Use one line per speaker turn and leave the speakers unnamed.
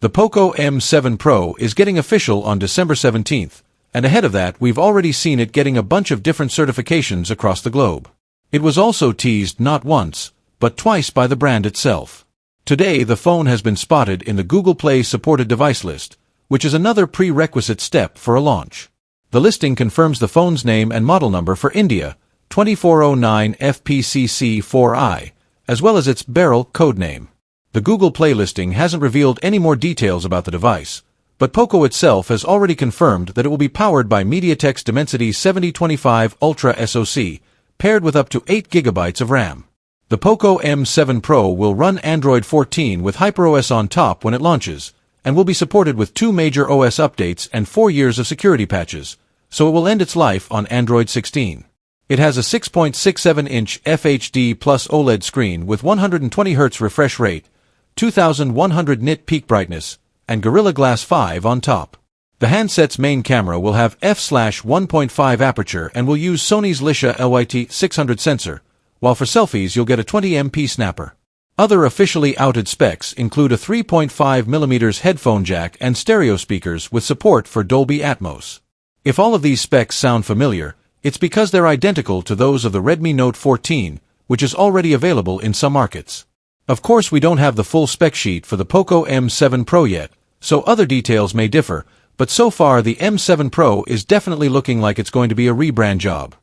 The Poco M7 Pro is getting official on December 17th, and ahead of that we've already seen it getting a bunch of different certifications across the globe. It was also teased not once, but twice by the brand itself. Today the phone has been spotted in the Google Play supported device list, which is another prerequisite step for a launch. The listing confirms the phone's name and model number for India, 2409 FPCC4i, as well as its Beryl codename. The Google Play listing hasn't revealed any more details about the device, but Poco itself has already confirmed that it will be powered by MediaTek's Dimensity 7025 Ultra SoC, paired with up to 8 GB of RAM. The Poco M7 Pro will run Android 14 with HyperOS on top when it launches, and will be supported with 2 major OS updates and 4 years of security patches, so it will end its life on Android 16. It has a 6.67-inch FHD Plus OLED screen with 120Hz refresh rate, 2100 nit peak brightness, and Gorilla Glass 5 on top. The handset's main camera will have f/1.5 aperture and will use Sony's Lisha LYT600 sensor, while for selfies you'll get a 20MP snapper. Other officially outed specs include a 3.5mm headphone jack and stereo speakers with support for Dolby Atmos. If all of these specs sound familiar, it's because they're identical to those of the Redmi Note 14, which is already available in some markets. Of course we don't have the full spec sheet for the Poco M7 Pro yet, so other details may differ, but so far the M7 Pro is definitely looking like it's going to be a rebrand job.